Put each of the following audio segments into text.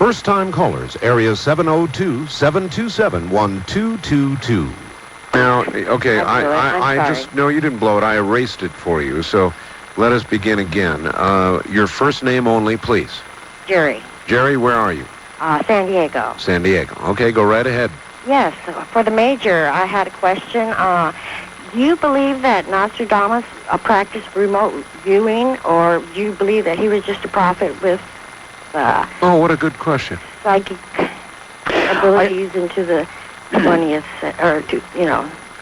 First-time callers, area 702-727-1222. Now, okay, I just, no, you didn't blow it. I erased it for you. So let us begin again. Your first name only, please. Jerry. Jerry, where are you? San Diego. San Diego. Okay, go right ahead. Yes, for the major, I had a question. Do you believe that Nostradamus practiced remote viewing, or do you believe that he was just a prophet with oh, what a good question. Psychic abilities into the 20th,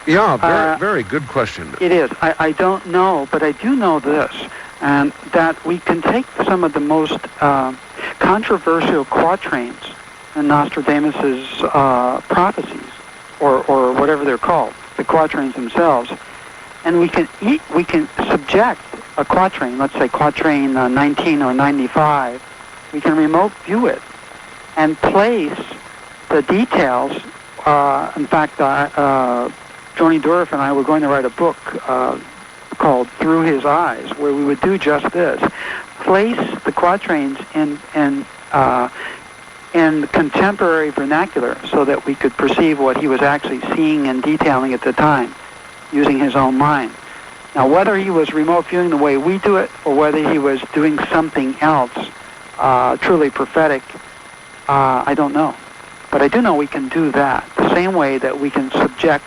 Yeah, very good question. It is. I don't know, but I do know this, and that we can take some of the most controversial quatrains in Nostradamus's prophecies, or whatever they're called, the quatrains themselves, and we can subject a quatrain, let's say quatrain 19 or 95, we can remote view it and place the details. In fact, Joni Dorff and I were going to write a book called Through His Eyes, where we would do just this: place the quatrains in contemporary vernacular, so that we could perceive what he was actually seeing and detailing at the time, using his own mind. Now, whether he was remote viewing the way we do it, or whether he was doing something else, truly prophetic, I don't know. But I do know we can do that, the same way that we can subject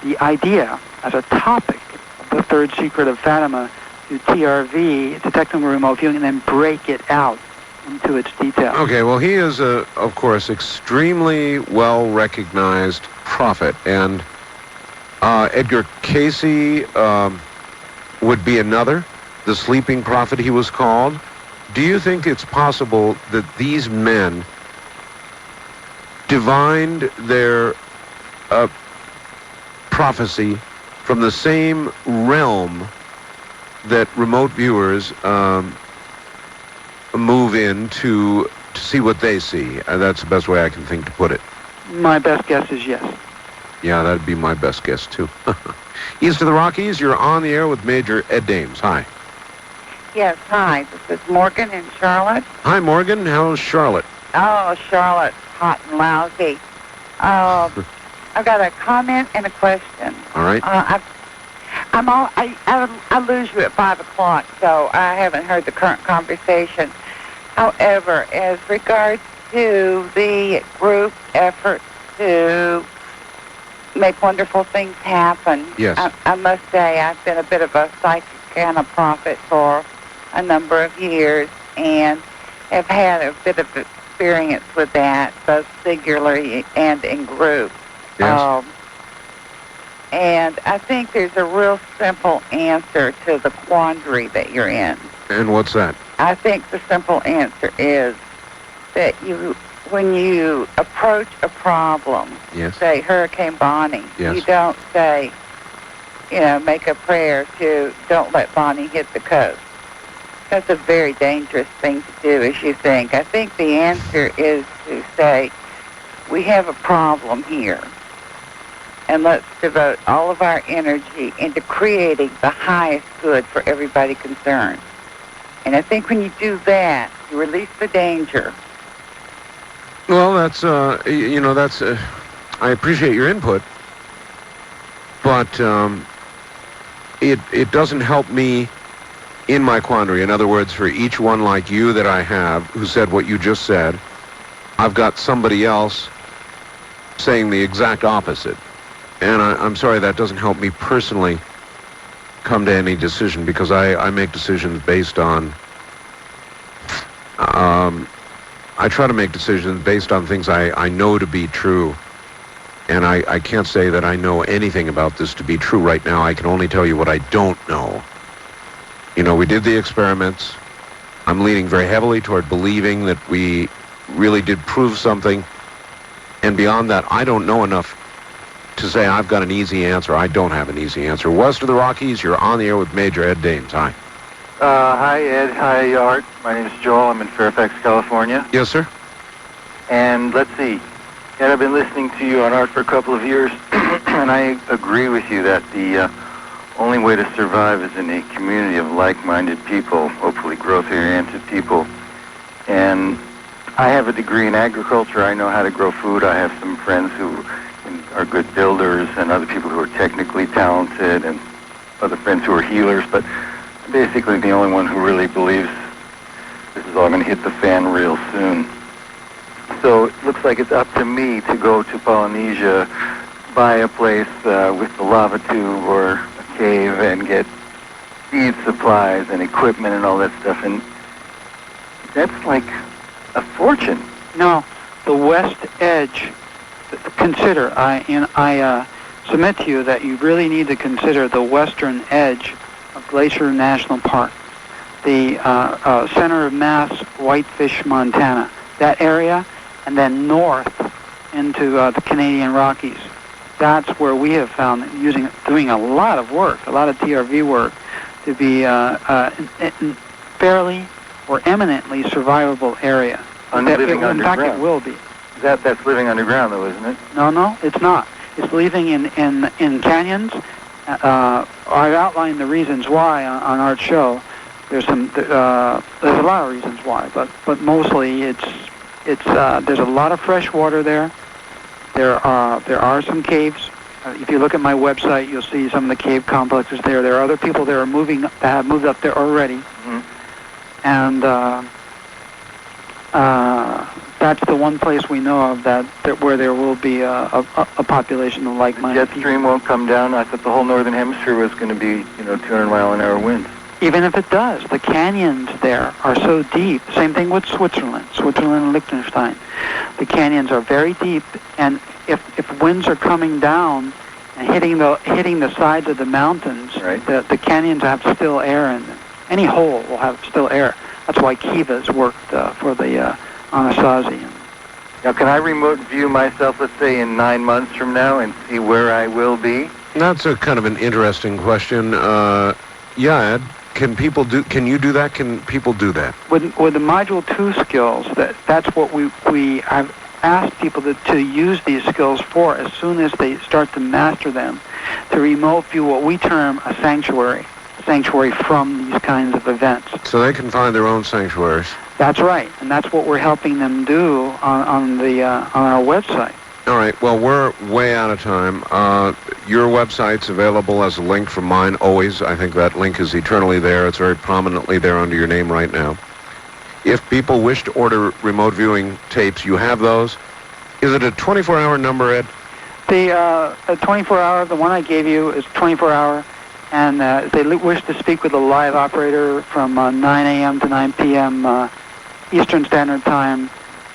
the idea as a topic of the third secret of Fatima to TRV, to technical remote viewing, and then break it out into its details. Okay, well, he is, of course, extremely well-recognized prophet, and Edgar Casey would be another, the sleeping prophet he was called. Do you think it's possible that these men divined their prophecy from the same realm that remote viewers move in to see what they see? That's the best way I can think to put it. My best guess is yes. Yeah, that'd be my best guess, too. East of the Rockies, you're on the air with Major Ed Dames. Hi. Yes, hi. This is Morgan in Charlotte. Hi, Morgan. How's Charlotte? Oh, Charlotte, hot and lousy. I've got a comment and a question. All right. I lose you at 5 o'clock, so I haven't heard the current conversation. However, as regards to the group effort to make wonderful things happen, yes. I must say I've been a bit of a psychic and a prophet for a number of years, and have had a bit of experience with that, both singularly and in group. Yes. And I think there's a real simple answer to the quandary that you're in. And what's that? I think the simple answer is that when you approach a problem, yes. say Hurricane Bonnie, yes. you don't say, make a prayer to don't let Bonnie hit the coast. That's a very dangerous thing to do, as you think. I think the answer is to say, we have a problem here, and let's devote all of our energy into creating the highest good for everybody concerned. And I think when you do that, you release the danger. Well, that's, I appreciate your input, but it doesn't help me in my quandary. In other words, for each one like you that I have who said what you just said, I've got somebody else saying the exact opposite. And I'm sorry, that doesn't help me personally come to any decision, because I make decisions based on, I try to make decisions based on things I know to be true. And I can't say that I know anything about this to be true right now. I can only tell you what I don't know. We did the experiments. I'm leaning very heavily toward believing that we really did prove something. And beyond that, I don't know enough to say I've got an easy answer. I don't have an easy answer. West of the Rockies, you're on the air with Major Ed Dames. Hi. Hi, Ed. Hi, Art. My name is Joel. I'm in Fairfax, California. Yes, sir. And let's see. Ed, I've been listening to you on Art for a couple of years, and I agree with you that the only way to survive is in a community of like-minded people, hopefully growth-oriented people. And I have a degree in agriculture. I know how to grow food. I have some friends who are good builders and other people who are technically talented and other friends who are healers. But basically the only one who really believes this is all going to hit the fan real soon. So it looks like it's up to me to go to Polynesia, buy a place with the lava tube or a cave and get seed supplies and equipment and all that stuff. And that's like a fortune. No, the west edge, consider, I submit to you that you really need to consider the western edge of Glacier National Park, the center of mass Whitefish, Montana, that area, and then north into the Canadian Rockies. That's where we have found doing a lot of work, a lot of TRV work, to be fairly or eminently survivable area. Living in fact, it will be. That's living underground, though, isn't it? No, it's not. It's living in canyons. I've outlined the reasons why on our show. There's a lot of reasons why, but mostly it's there's a lot of fresh water there. There are some caves. If you look at my website, you'll see some of the cave complexes there. There are other people that have moved up there already, and that's the one place we know of that where there will be a population of like-minded jet stream won't come down. I thought the whole northern hemisphere was going to be 200-mile-an-hour winds. Even if it does, the canyons there are so deep. Same thing with Switzerland and Liechtenstein. The canyons are very deep, and if winds are coming down and hitting the sides of the mountains, right, the canyons have still air in them. Any hole will have still air. That's why Kivas worked for the Anasazi. Now, can I remote view myself, let's say, in 9 months from now and see where I will be? That's a kind of an interesting question. Yeah, Ed. Can you do that? Can people do that? With the Module 2 skills, that's what we have asked people to use these skills for as soon as they start to master them, to remote view what we term a sanctuary from these kinds of events. So they can find their own sanctuaries. That's right, and that's what we're helping them do on our website. All right, well, we're way out of time. Your website's available as a link from mine always. I think that link is eternally there. It's very prominently there under your name right now. If people wish to order remote viewing tapes, you have those. Is it a 24-hour number, Ed? The 24-hour, the one I gave you is 24-hour, and if they wish to speak with a live operator from 9 a.m. to 9 p.m. Eastern Standard Time,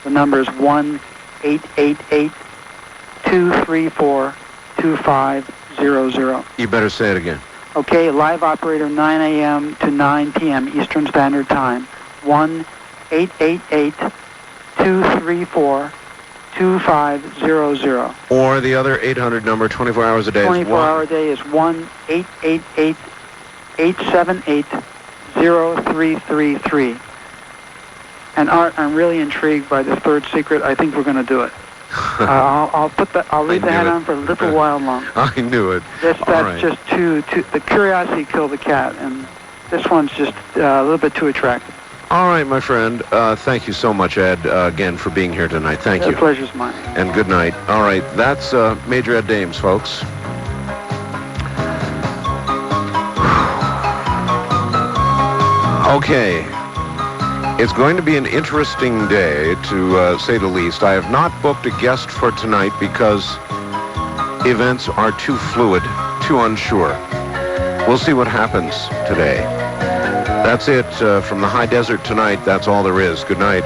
the number is 1-888-234-2500. You better say it again. Okay, live operator 9 a.m. to 9 p.m. Eastern Standard Time, 1-888-234-2500. Or the other 800 number, 24 hours a day. 24-hour day is 1-888-878-0333. And Art, I'm really intrigued by this third secret. I think we're going to do it. I'll leave the hat on for a little while longer. I knew it. That's right. Just too. The curiosity killed the cat, and this one's just a little bit too attractive. All right, my friend. Thank you so much, Ed, again, for being here tonight. Thank you. The pleasure's mine. And good night. All right, that's Major Ed Dames, folks. Okay. It's going to be an interesting day, to say the least. I have not booked a guest for tonight because events are too fluid, too unsure. We'll see what happens today. That's it from the high desert tonight. That's all there is. Good night.